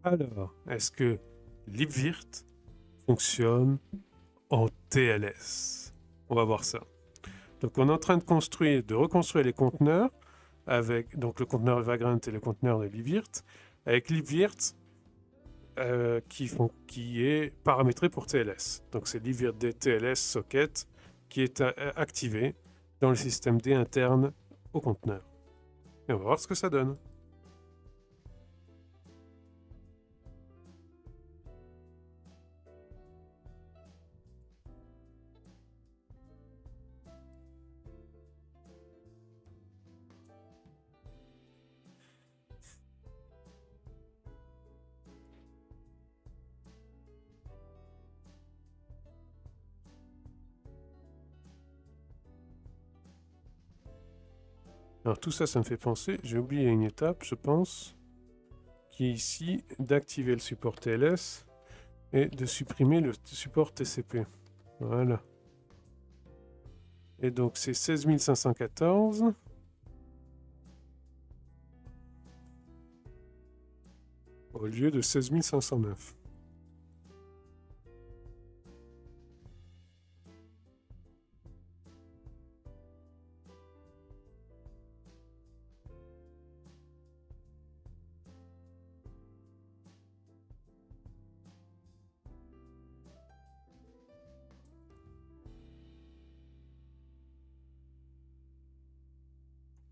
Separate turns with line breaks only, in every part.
Alors, est-ce que libvirt fonctionne en TLS? On va voir ça. Donc on est en train de reconstruire les conteneurs avec donc le conteneur Vagrant et le conteneur de libvirt, avec libvirt qui est paramétré pour TLS. Donc c'est libvirt TLS socket qui est activé dans le système D interne au conteneur. Et on va voir ce que ça donne. Alors tout ça, ça me fait penser, j'ai oublié une étape, je pense, qui est ici d'activer le support TLS et de supprimer le support TCP. Voilà. Et donc c'est 16514 au lieu de 16509.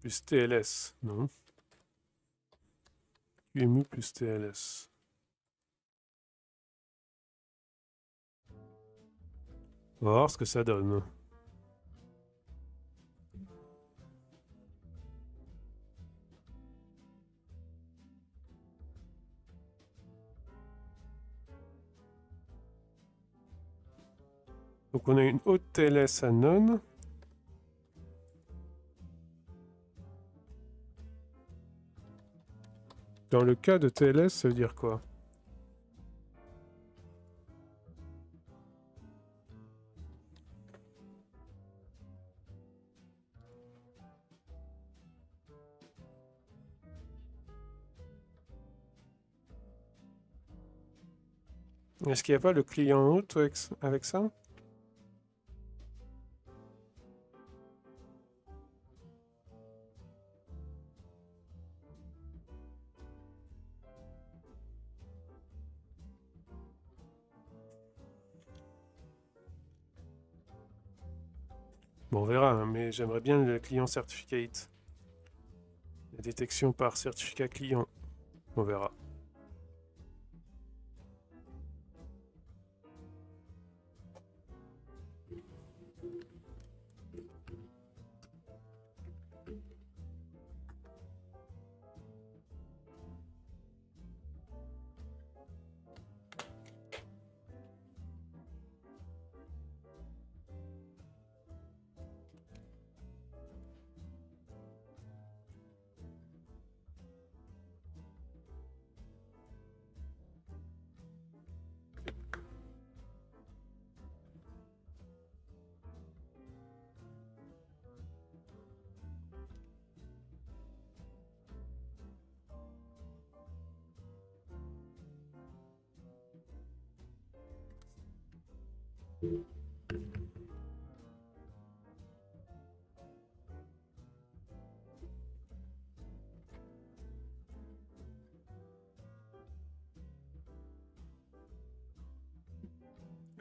Plus TLS, non. QEMU plus TLS. On va voir ce que ça donne. Donc on a une haute TLS à none. Dans le cas de TLS, ça veut dire quoi? Est-ce qu'il n'y a pas le client haute avec ça? Bon, on verra, hein, mais j'aimerais bien le client certificate. La détection par certificat client. On verra.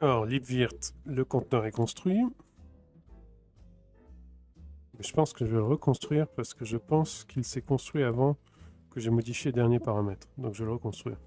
Alors, libvirt, le conteneur est construit. Je pense que je vais le reconstruire parce que je pense qu'il s'est construit avant que j'ai modifié le dernier paramètre. Donc je vais le reconstruire.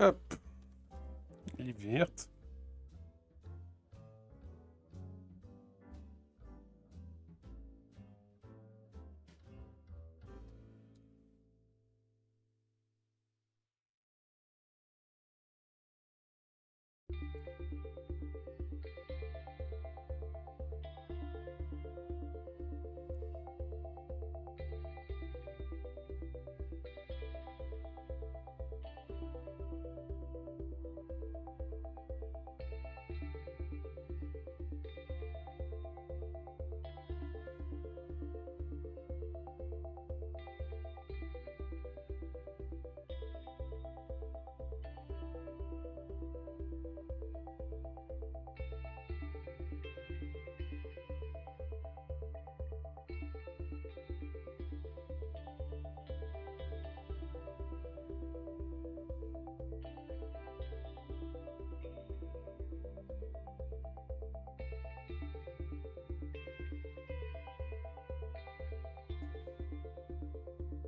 Hop. Libvirt.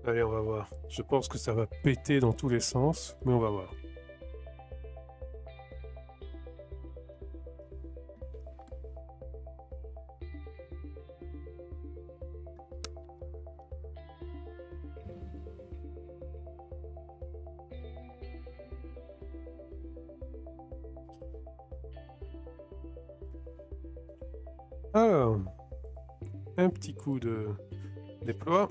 Allez, on va voir. Je pense que ça va péter dans tous les sens, mais on va voir. Alors, un petit coup de déploie.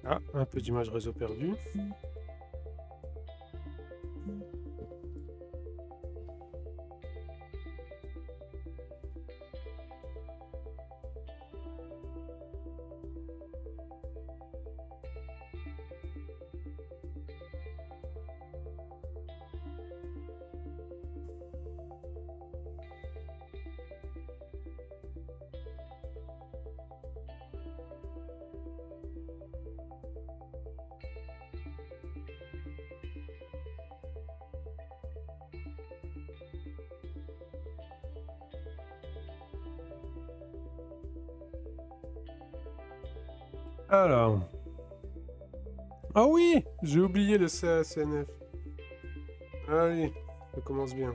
Ah, un peu d'image réseau perdu. Alors. Ah oui, j'ai oublié le CACNF. Allez, ça commence bien.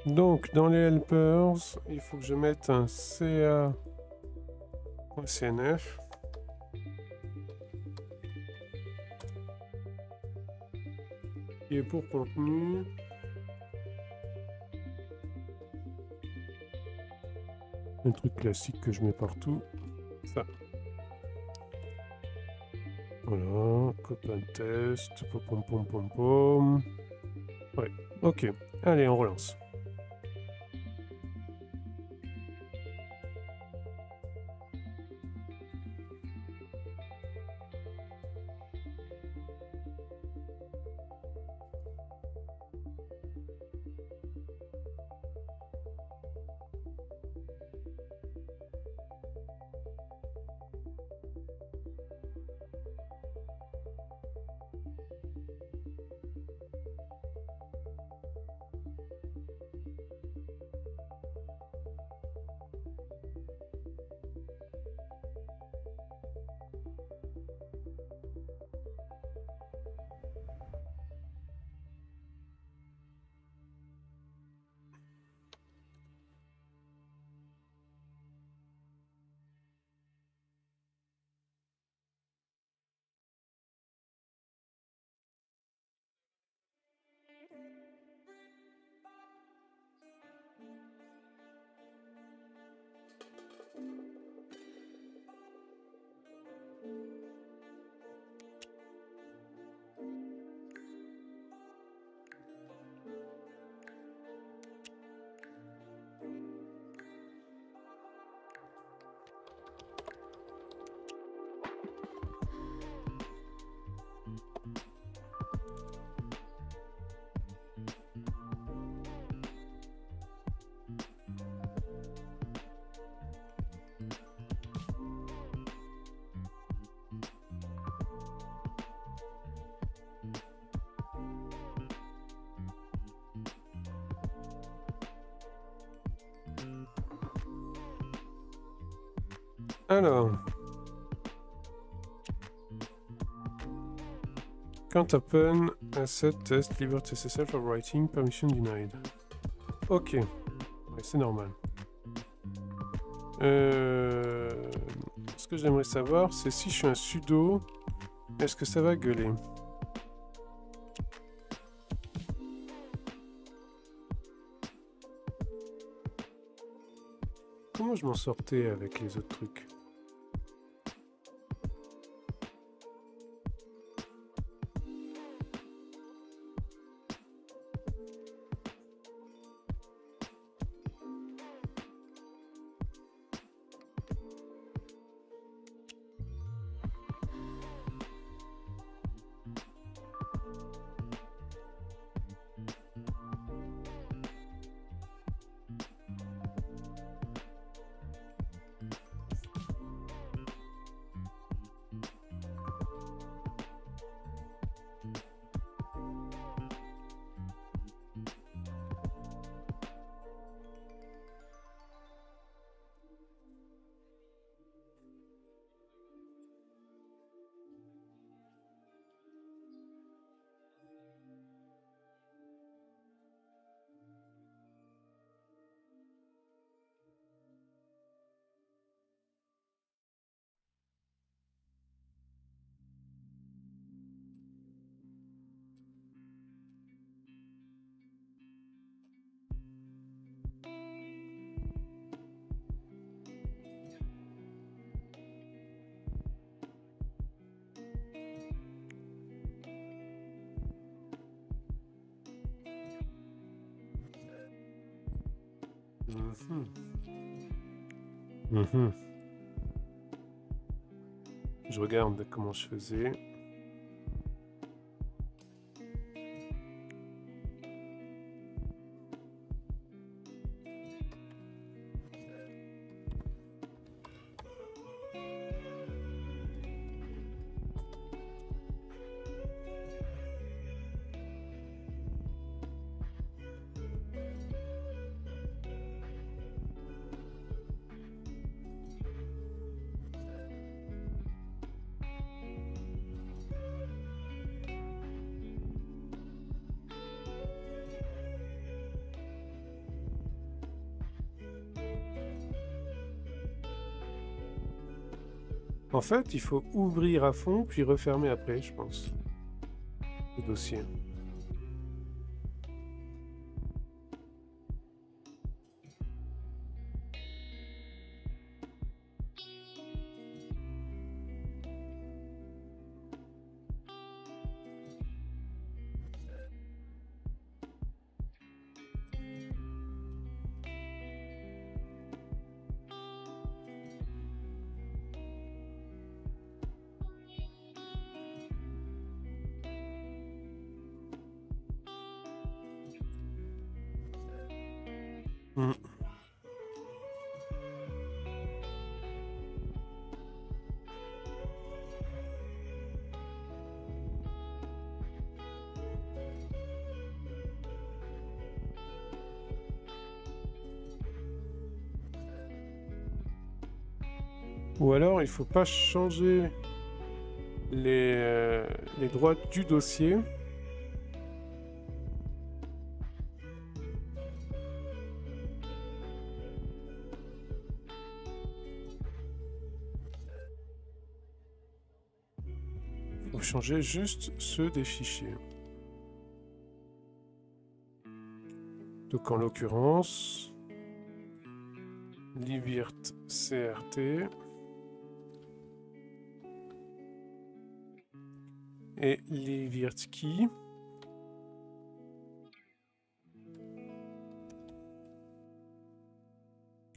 Donc, dans les helpers, il faut que je mette un CA.CNF. Et pour contenu, un truc classique que je mets partout, ça. Voilà, copain test, pom pom pom pom. Ouais, ok. Allez, on relance. Alors, can't open asset test liberty SSL for writing permission denied. Ok, ouais, c'est normal. Ce que j'aimerais savoir, c'est si je suis un sudo, est-ce que ça va gueuler? Comment je m'en sortais avec les autres trucs? Je regarde comment je faisais. En fait, il faut ouvrir à fond, puis refermer après, je pense, le dossier. Ou alors, il faut pas changer les droits du dossier. Il faut changer juste ceux des fichiers. Donc en l'occurrence, libvirt crt et libvirt key.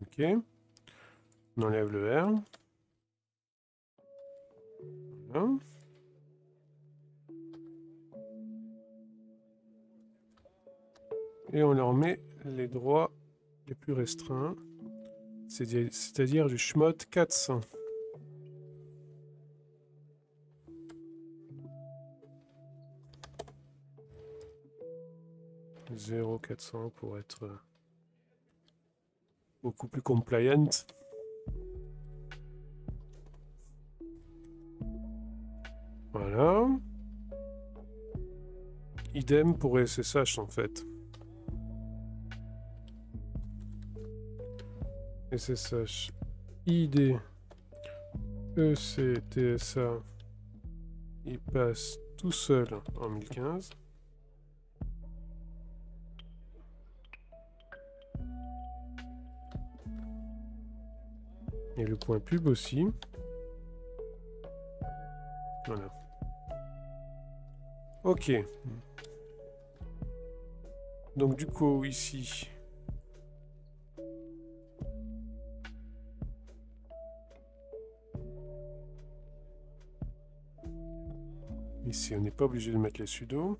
Ok. On enlève le R. Voilà. Et on leur met les droits les plus restreints, c'est-à-dire du chmod 400. 0,400 pour être beaucoup plus compliant. Idem pour SSH en fait. SSH ID ECTSA, il passe tout seul en 1015. Et le point pub aussi. Voilà. Ok. Donc du coup ici. Ici on n'est pas obligé de mettre les sudo.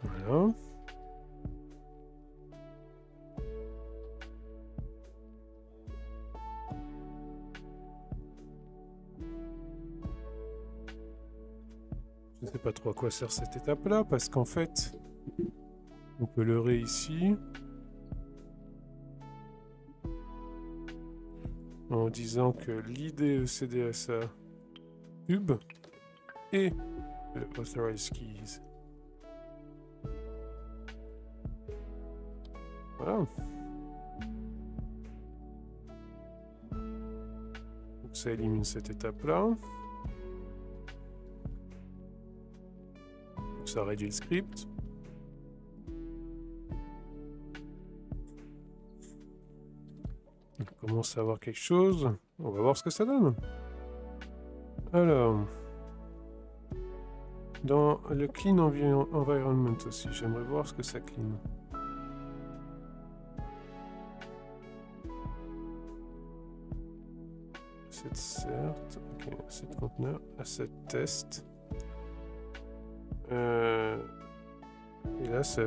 Voilà. Je ne sais pas trop à quoi sert cette étape-là, parce qu'en fait, on peut leurrer ici en disant que l'ID CDSA pub et le authorized keys. Voilà. Donc ça élimine cette étape-là. Ça réduit le script. On commence à avoir quelque chose. On va voir ce que ça donne. Alors, dans le clean environment aussi, j'aimerais voir ce que ça clean. Asset cert, ok, asset conteneur, asset test. Et là, ça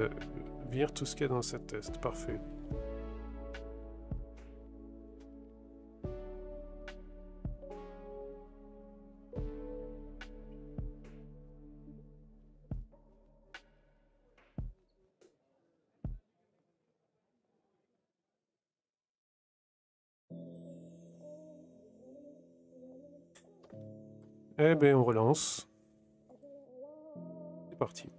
vire tout ce qu'il y a dans cette test. Parfait. Eh bien, on relance. C'est parti.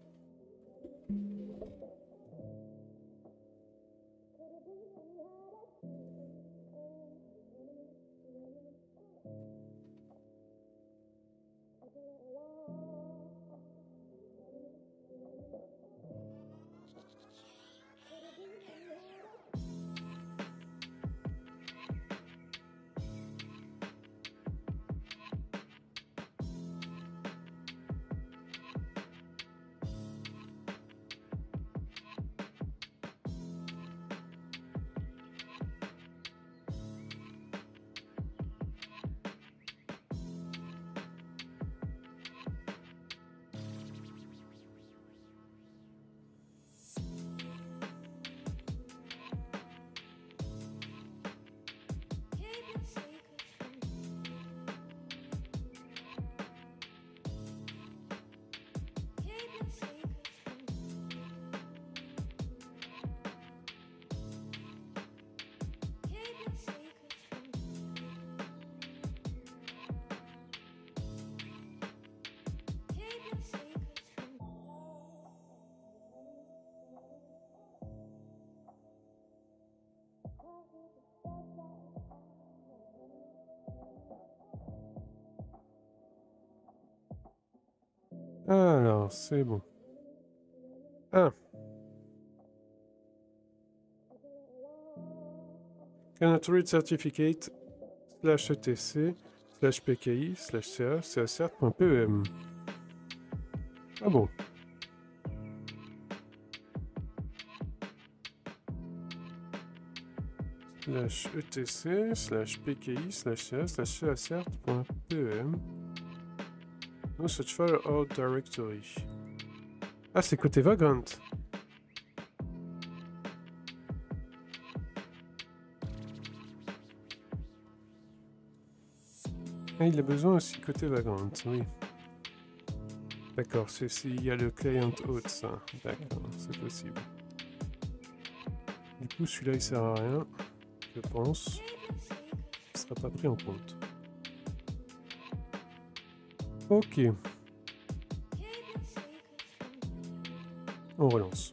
Alors, c'est bon. Ah. Cannot read certificate /etc /pki /ca cert.pem. Ah bon. /etc /pki /ca cert.pem. No such file or directory. Ah, c'est côté Vagrant. Ah, il a besoin aussi côté Vagrant, oui. D'accord, c'est s'il y a le client hôte, ça. D'accord, c'est possible. Du coup, celui-là, il sert à rien, je pense. Il ne sera pas pris en compte. Ok. On relance.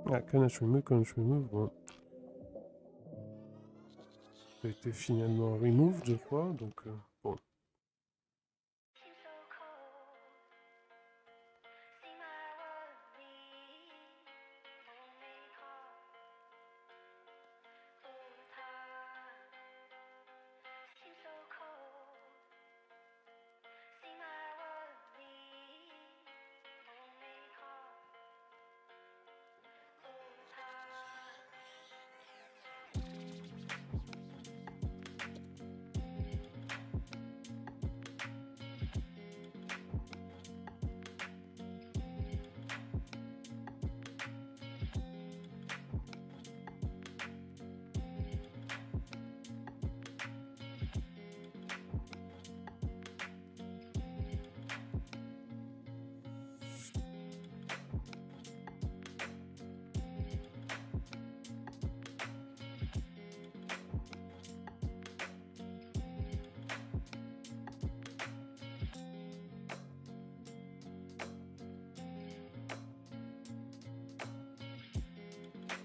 Ah, Cannot remove, bon. Ça a été finalement removed, je crois, donc bon.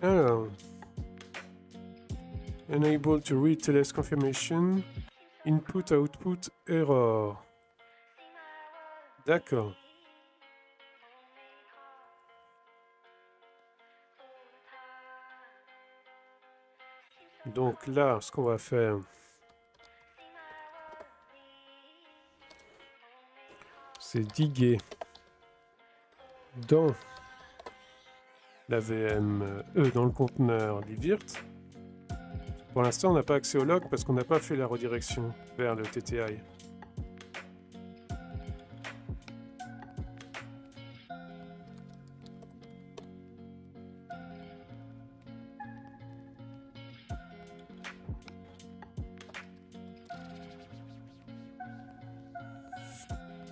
Alors, unable to read TLS confirmation, input output error. D'accord. Donc là, ce qu'on va faire, c'est diguer dans la VM, dans le conteneur libvirt. Pour l'instant, on n'a pas accès au log parce qu'on n'a pas fait la redirection vers le TTI.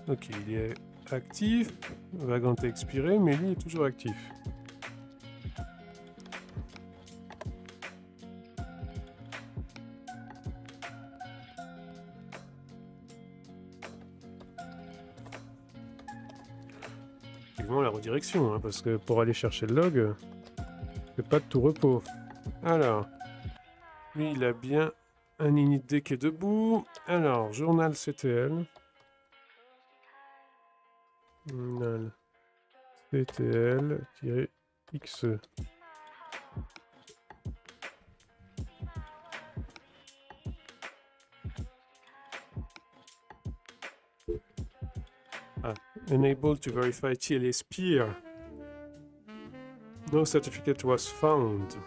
Ok, il est actif, Vagrant est expiré, mais lui est toujours actif. Évidemment la redirection, hein, parce que pour aller chercher le log, c'est pas de tout repos. Alors, lui il a bien un init qui est debout. Alors, journal CTL. Journal CTL-XE. Ah, unable to verify TLS peer. No certificate was found.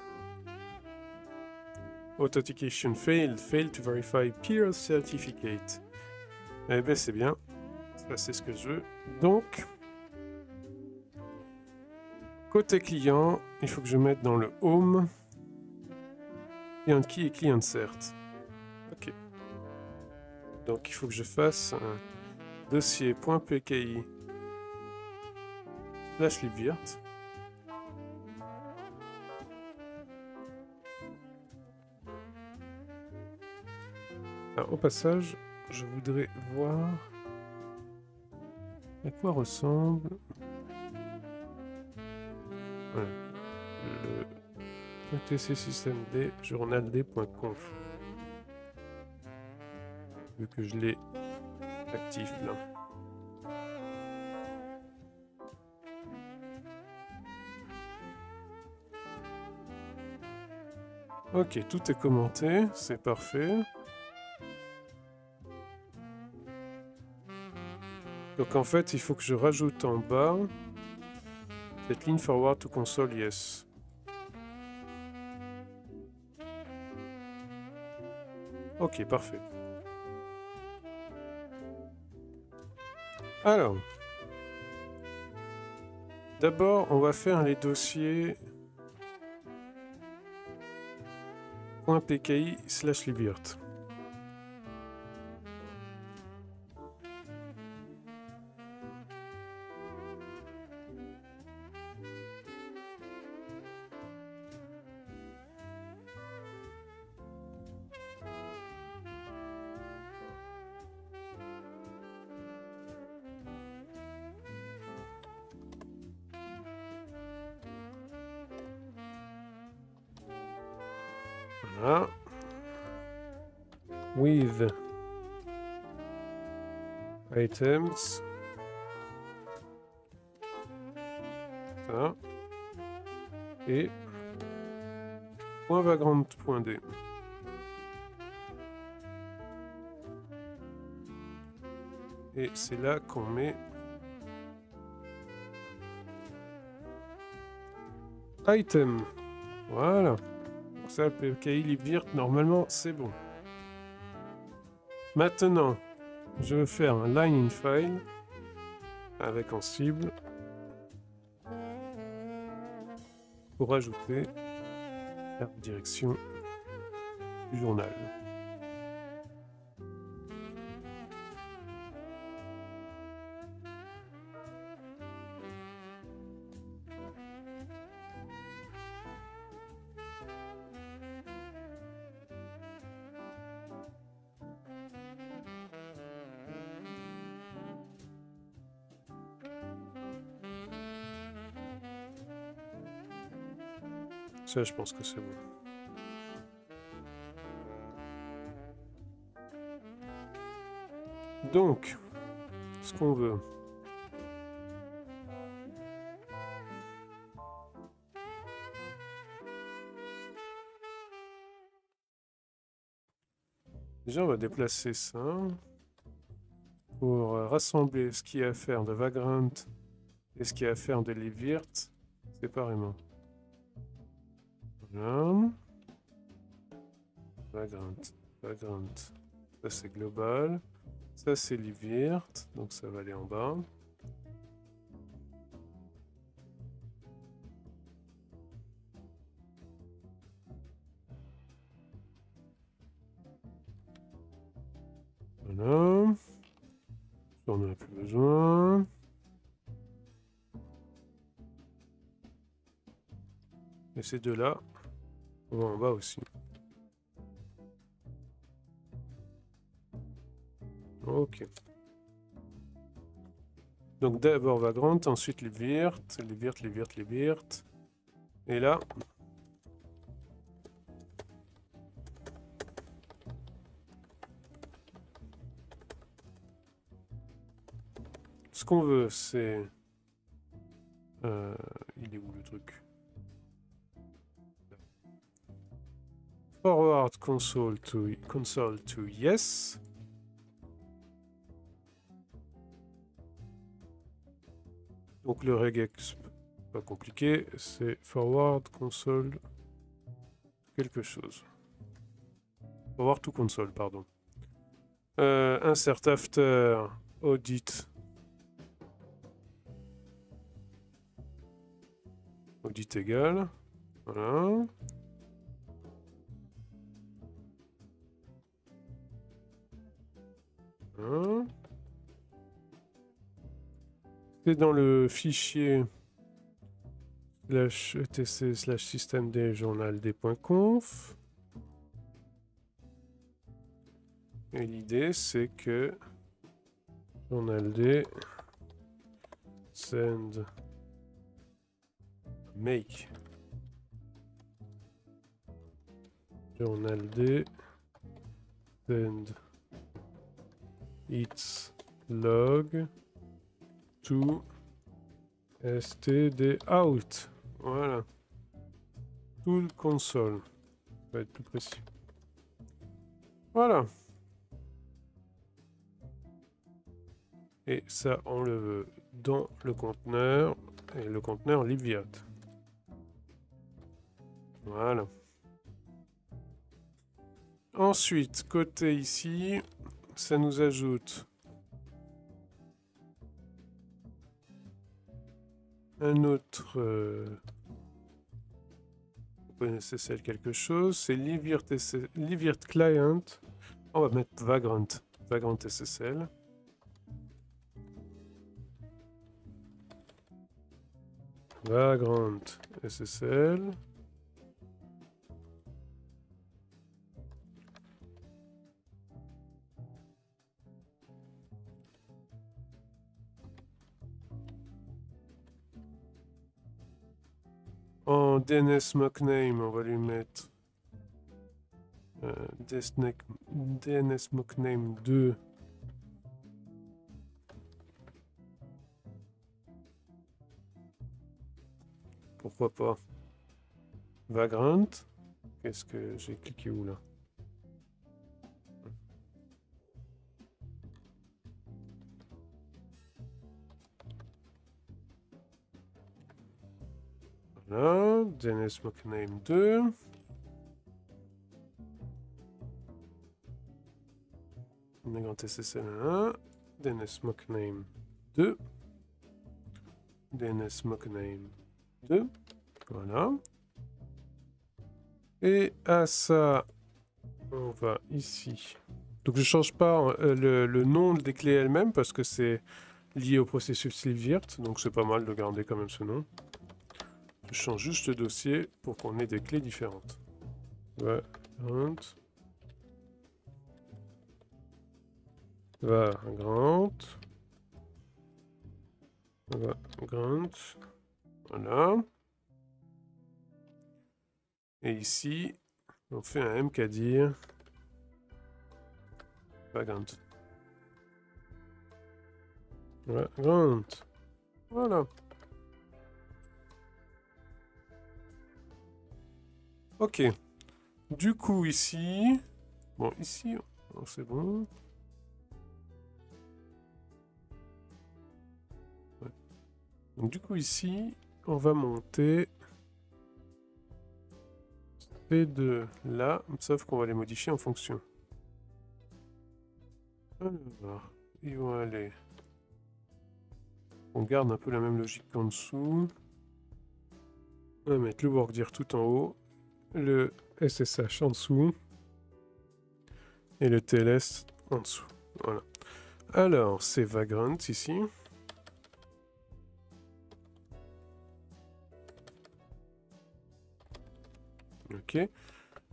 Authentication failed. Failed to verify peer certificate. Eh ben c'est bien. Ça c'est ce que je veux. Donc, côté client, il faut que je mette dans le home client key et client cert. Ok. Donc il faut que je fasse un dossier.pki / libvirt. Alors, au passage, je voudrais voir à quoi ressemble le tc systemd journald.conf, vu que je l'ai actif là. Ok, tout est commenté, c'est parfait. Donc en fait, il faut que je rajoute en bas cette ligne forward to console yes. Ok, parfait. Alors, d'abord, on va faire les dossiers .pki/libvirt. Voilà. With items. Ça. Et .vagrant.d. Et c'est là qu'on met item. Voilà. Donc ça, PKI libvirt, normalement, c'est bon. Maintenant, je vais faire un line in file avec en cible pour ajouter la direction du journal. Ça, je pense que c'est bon. Donc, ce qu'on veut. Déjà, on va déplacer ça pour rassembler ce qu'il y a à faire de Vagrant et ce qu'il y a à faire de libvirt séparément. Voilà. Vagrant. Ça, c'est global. Ça, c'est libvirt, donc ça va aller en bas. Voilà. On n'en a plus besoin. Et ces deux-là, on va en bas aussi. Ok. Donc d'abord Vagrant, ensuite libvirt. Et là... Ce qu'on veut, c'est... il est où le truc? Forward console to yes. Donc le regex, pas compliqué, c'est forward console quelque chose. Forward to console, pardon. Insert after audit. Audit égal. Voilà. Voilà. C'est dans le fichier /etc/systemd journal_d.conf. Et l'idée, c'est que journal_d send make journal_d send its log to stdout. Voilà. Tool console. Ça va être plus précis. Voilà. Et ça, on le veut dans le conteneur. Et le conteneur libvirt. Voilà. Ensuite, côté ici, ça nous ajoute un autre SSL quelque chose. C'est Livirt Client. On va mettre Vagrant SSL. Vagrant SSL. En DNS mockname, on va lui mettre DNS mockname 2. Pourquoi pas Vagrant. Qu'est-ce que j'ai cliqué où là? Voilà, DNS mockname 2. Vagrant SSL 1. DNS mockname 2. DNS mockname 2. Voilà. Et à ça, on va ici. Donc je change pas le nom des clés elles-mêmes parce que c'est lié au processus Livirt, donc c'est pas mal de garder quand même ce nom. Je change juste le dossier pour qu'on ait des clés différentes. Vagrant. Vagrant. Voilà. Et ici, on fait un mkdir. Vagrant. Vagrant. Voilà. Ok. Du coup, ici... Bon, ici, c'est bon. Ouais. Donc, du coup, ici, on va monter ces deux là, sauf qu'on va les modifier en fonction. Alors, ils vont aller... On garde un peu la même logique qu'en dessous. On va mettre le workdir tout en haut, le SSH en dessous et le TLS en dessous. Voilà. Alors, c'est Vagrant ici. Ok.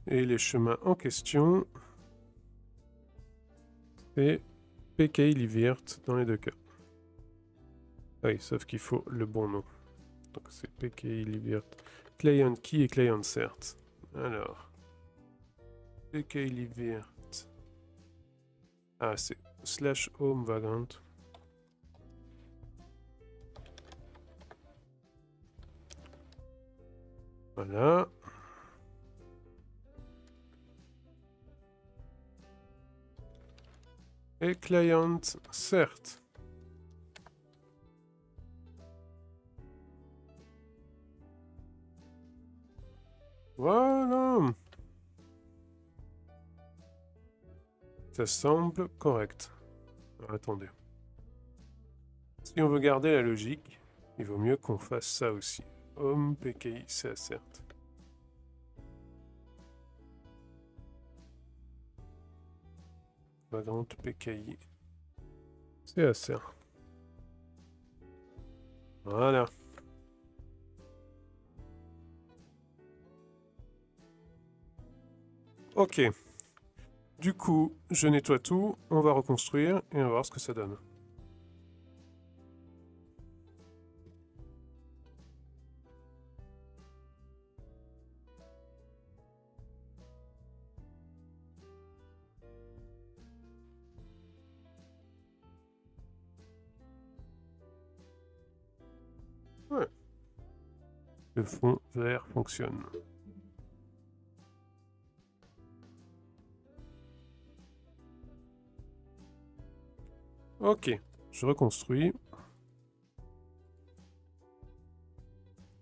Et les chemins en question, c'est PKI Livirt dans les deux cas. Oui, sauf qu'il faut le bon nom. Donc c'est PKI Livirt. Client key et client cert. Alors, PKI Livirt. Ah, c'est /home Vagrant. Voilà. Et client cert. Voilà. Ça semble correct. Alors, attendez. Si on veut garder la logique, il vaut mieux qu'on fasse ça aussi. Home PKI CACERT. Vagrant PKI CACERT. Voilà. Ok. Du coup, je nettoie tout, on va reconstruire et on va voir ce que ça donne. Ouais. Le fond vert fonctionne. Ok, je reconstruis.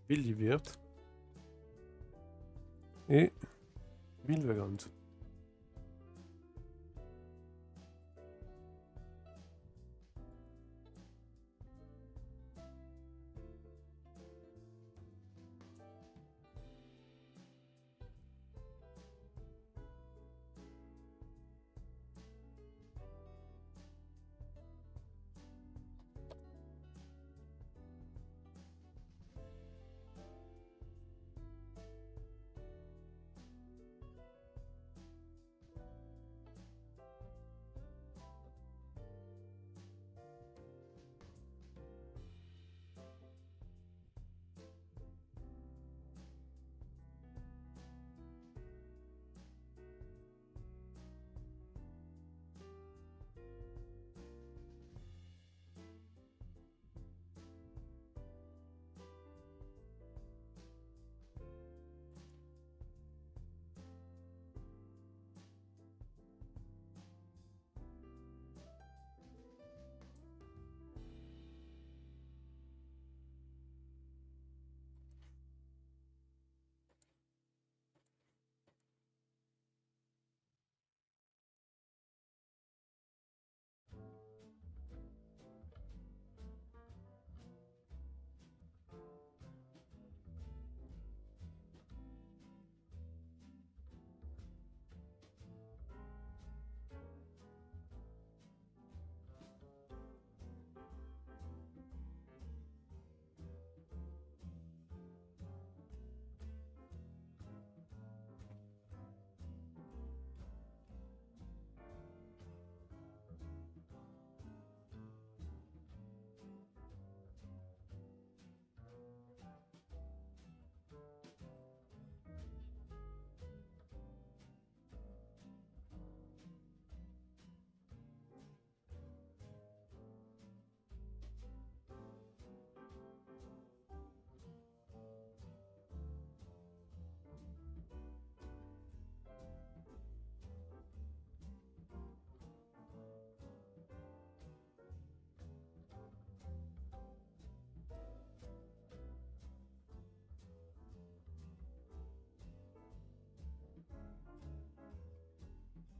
Build et Build Vagrant.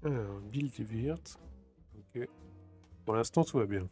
Alors, build virt. Ok. Pour l'instant, tout va bien.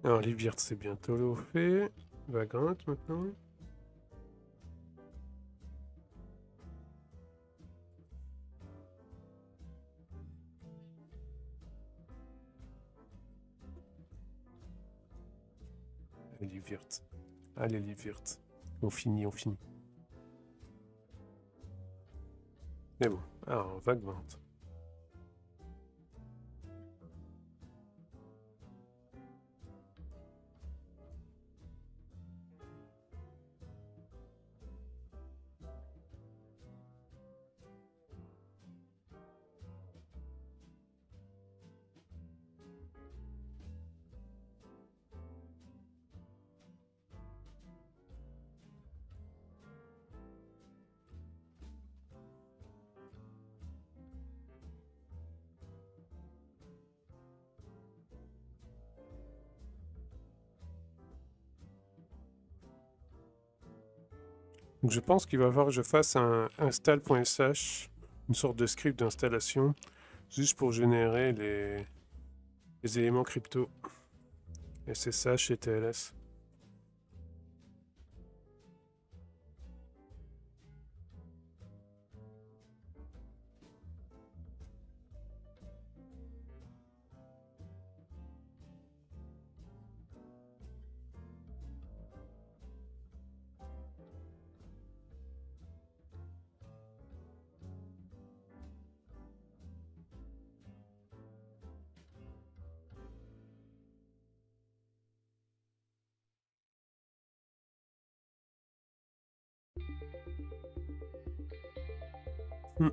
Alors, Livirt, c'est bientôt fait. Vagrant maintenant. Livirt. Allez, Livirt. On finit, on finit. Mais bon, alors, Vagrant. Donc je pense qu'il va falloir que je fasse un install.sh, une sorte de script d'installation, juste pour générer les éléments crypto, SSH et TLS. Hmm.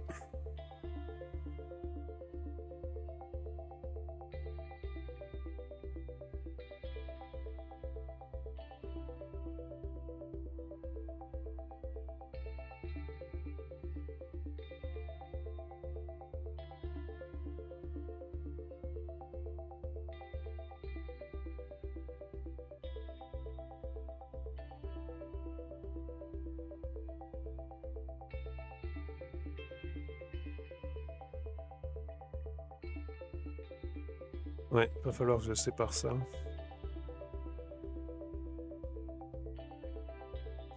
Ouais, il va falloir que je sépare ça.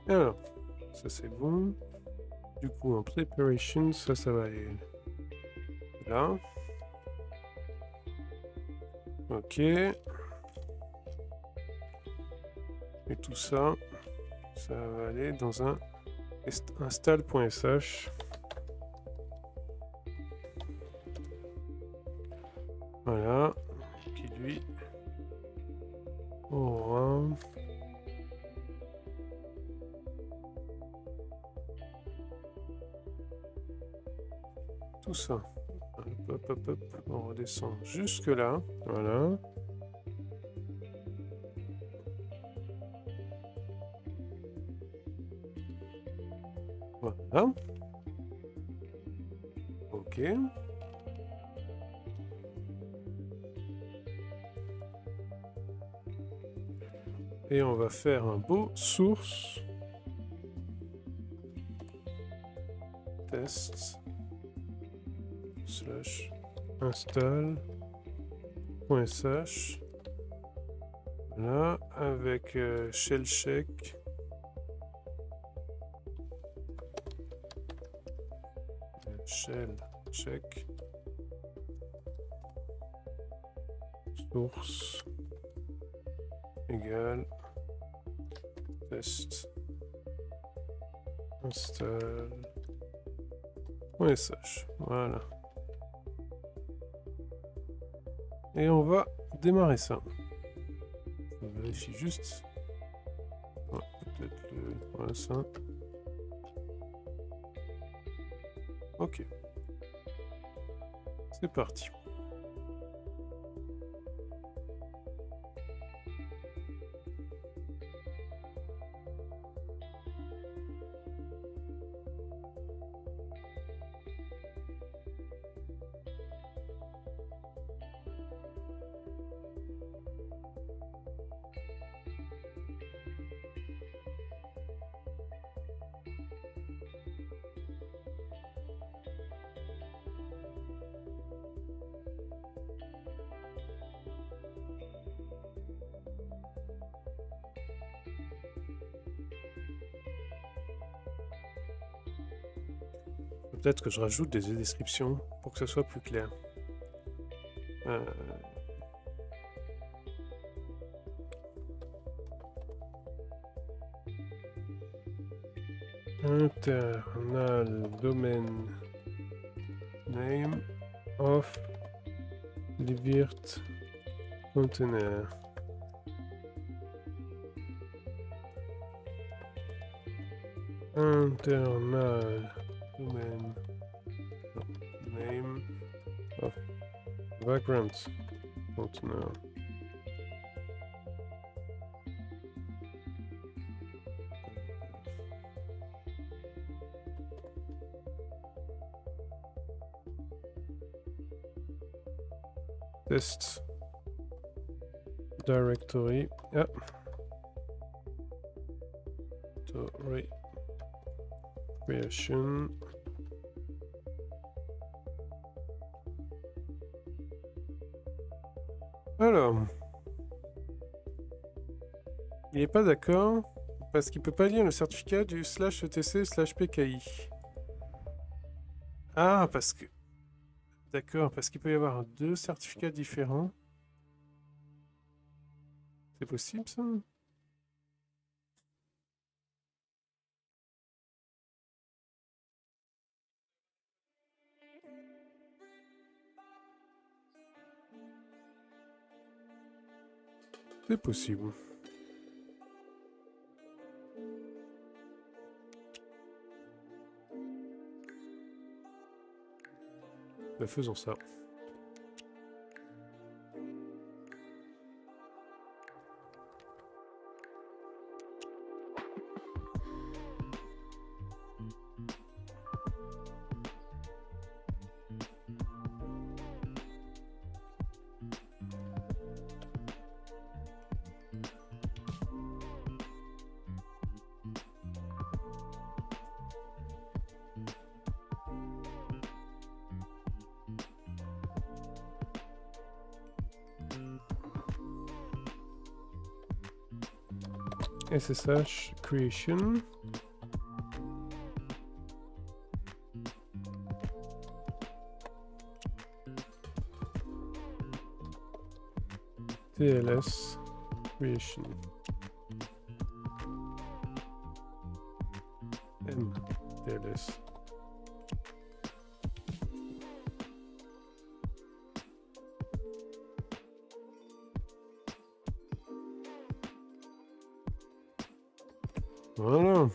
Alors, ça c'est bon. Du coup, en preparation, ça va aller là. Ok. Et tout ça, ça va aller dans un install.sh. Voilà. Qui lui aura tout ça. Hop, hop, hop. On redescend jusque là. Voilà. Voilà. Ok. Et on va faire un beau source. test slash install .sh. Voilà, avec shell check. Shell check. Source égale test install .sh. Voilà. Et on va démarrer ça. Je vérifie juste. Ouais, peut-être le... Voilà ça. Ok. C'est parti. Peut-être que je rajoute des descriptions pour que ce soit plus clair. Internal domain name of libvirt container. Internal domain name of vagrant container. Test directory. Ah. Directory creation. Alors, il n'est pas d'accord parce qu'il peut pas lire le certificat du /etc/pki. Ah, parce que... D'accord, parce qu'il peut y avoir deux certificats différents. C'est possible, ça? C'est possible. Ben, faisons ça. SSH creation. TLS creation. TLS. Voilà.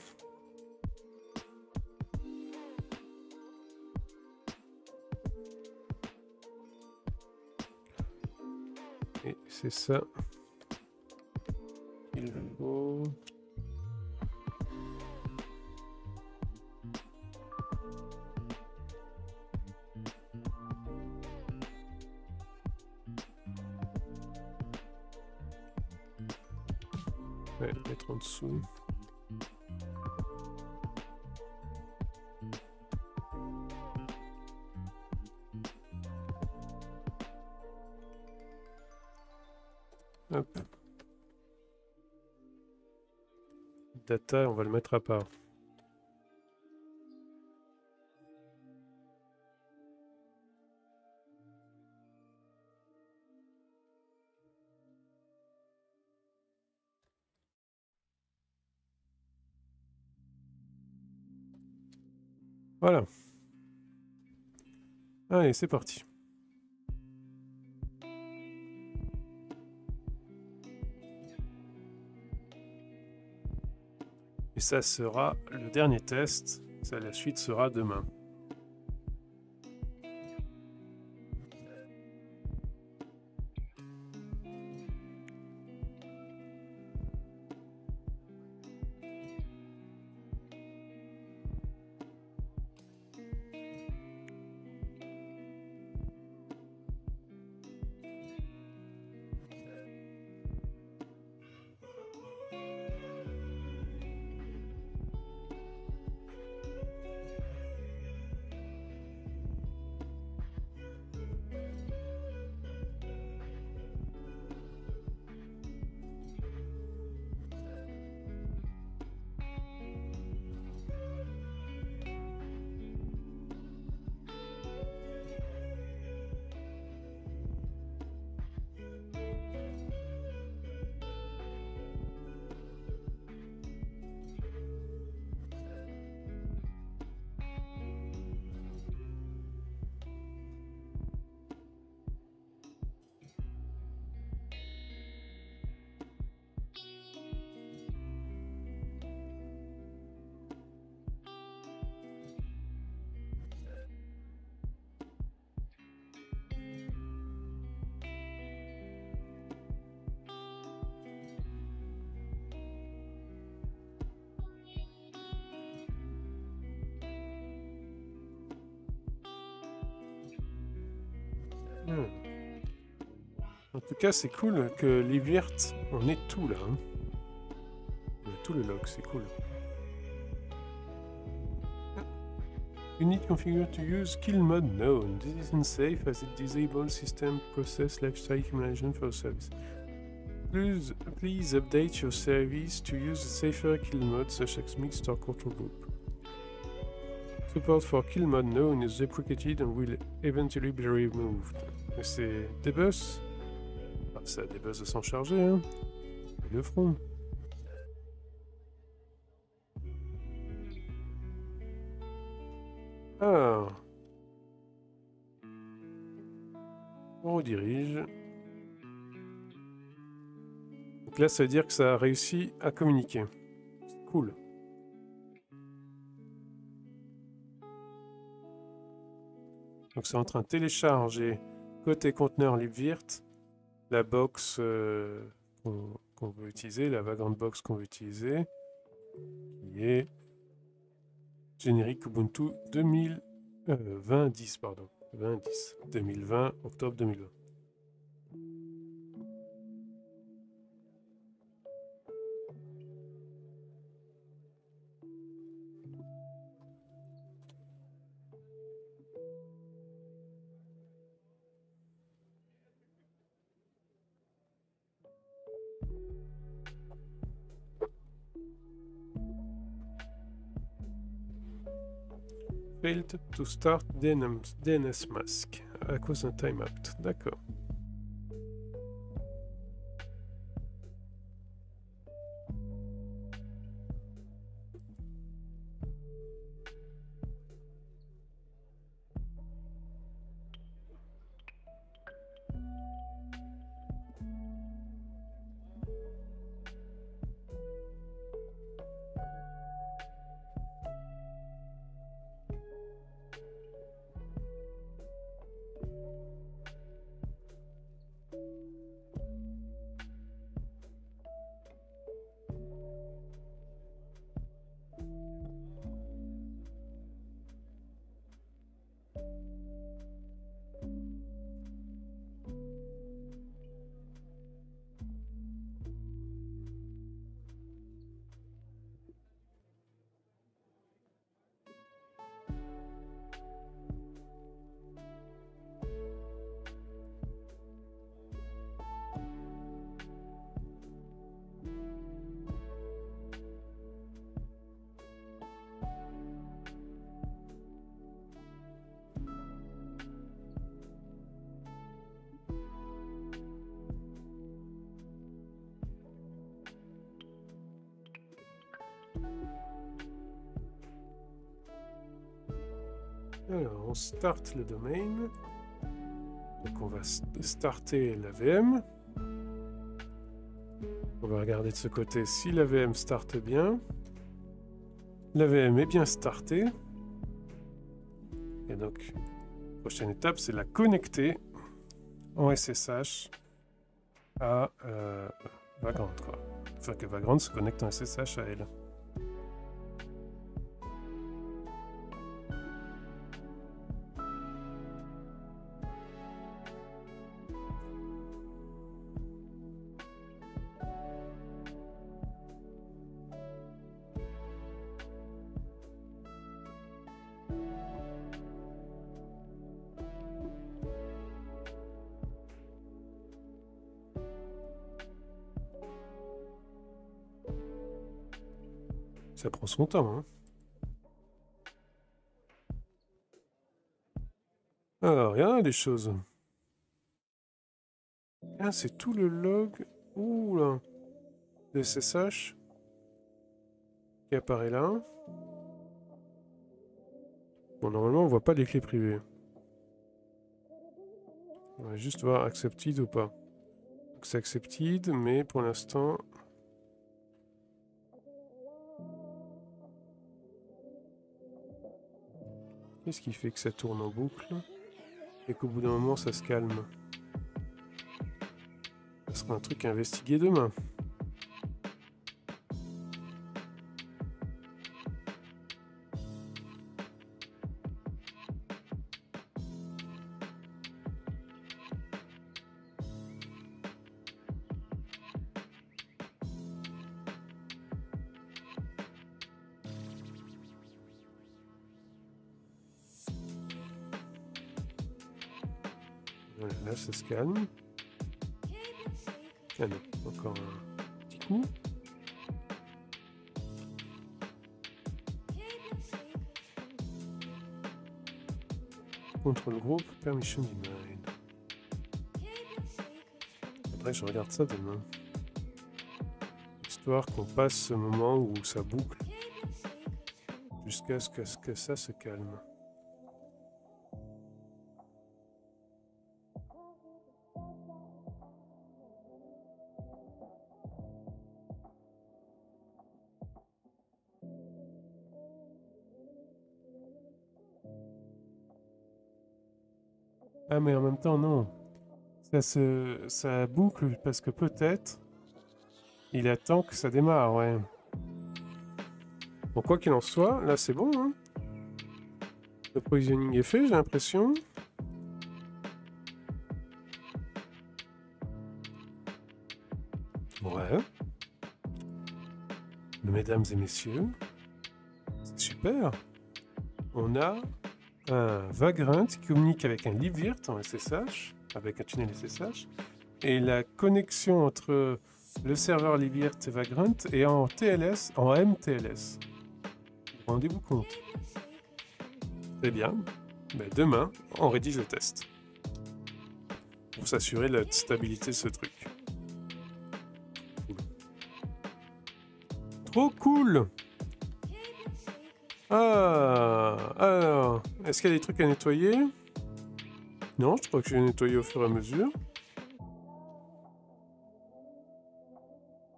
Et c'est ça. Il faut... Ouais, mettre en dessous. Hop. Data, on va le mettre à part. Voilà. Allez, c'est parti. Et ça sera le dernier test. Ça, la suite sera demain. En tout cas, c'est cool que LibVirt, on ait tout là. Hein. On a tout le log, c'est cool. You need configure to use kill mode known. This isn't safe as it disables system process lifecycle management for service. Please update your service to use a safer kill mode such as mixed or control group. Support for kill mode known is deprecated and will eventually be removed. Mais c'est des bus. Ah, ça a des bus de s'en charger, hein. Ils le feront. Ah. On redirige. Donc là, ça veut dire que ça a réussi à communiquer. C'est cool. Donc c'est en train de télécharger côté conteneur libvirt la box qu'on veut utiliser, la vagrant box qu'on veut utiliser, qui est générique Ubuntu 2020 pardon, 2020, octobre 2020. Failed to start DNS mask à cause d'un timeout. D'accord. Alors, on start le domaine. Donc on va starter la VM. On va regarder de ce côté si la VM starte bien. La VM est bien startée. Et donc, prochaine étape, c'est la connecter en SSH à Vagrant, quoi. Enfin, que Vagrant se connecte en SSH à elle. Ça prend son temps, hein. Alors, il y en a des choses. Ah, c'est tout le log. Ouh là. De SSH qui apparaît là. Bon, normalement, on voit pas les clés privées. On va juste voir accepted ou pas. Donc, c'est accepted, mais pour l'instant... Qu'est-ce qui fait que ça tourne en boucle et qu'au bout d'un moment, ça se calme? Ça sera un truc à investiguer demain. Voilà, là, ça se calme. Ah non, encore un petit coup. Contrôle groupe, permission denied. Après, je regarde ça demain. Histoire qu'on passe ce moment où ça boucle. Jusqu'à ce que ça se calme. Ah mais en même temps non, ça boucle parce que peut-être il attend que ça démarre, ouais. Bon, quoi qu'il en soit, là c'est bon, hein. Le provisioning est fait, j'ai l'impression. Ouais. Mesdames et messieurs, c'est super. On a un Vagrant qui communique avec un libvirt en SSH, avec un tunnel SSH, et la connexion entre le serveur libvirt et Vagrant est en TLS, en MTLS. Rendez-vous compte. Très bien. Mais demain, on rédige le test. Pour s'assurer de la stabilité de ce truc. Cool. Trop cool! Ah, alors, est-ce qu'il y a des trucs à nettoyer? Non, je crois que je vais nettoyer au fur et à mesure.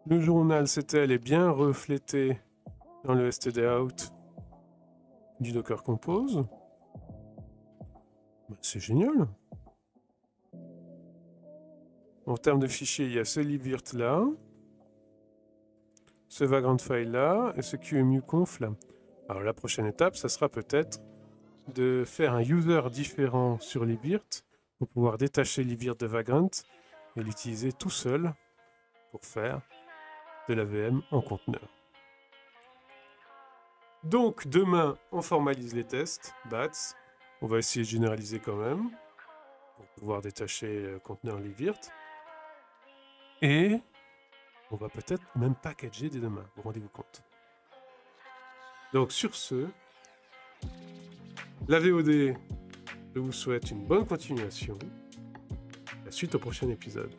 Le journal CTL est bien reflété dans le stdout du Docker Compose. Ben, c'est génial. En termes de fichiers, il y a ce libvirt là, ce vagrant file là et ce QEMU-conf là. Alors la prochaine étape, ça sera peut-être de faire un user différent sur libvirt pour pouvoir détacher libvirt de Vagrant et l'utiliser tout seul pour faire de la VM en conteneur. Donc demain, on formalise les tests, BATS. On va essayer de généraliser quand même pour pouvoir détacher le conteneur libvirt. Et on va peut-être même packager dès demain, vous rendez-vous compte. Donc sur ce, la VOD, je vous souhaite une bonne continuation. La suite au prochain épisode.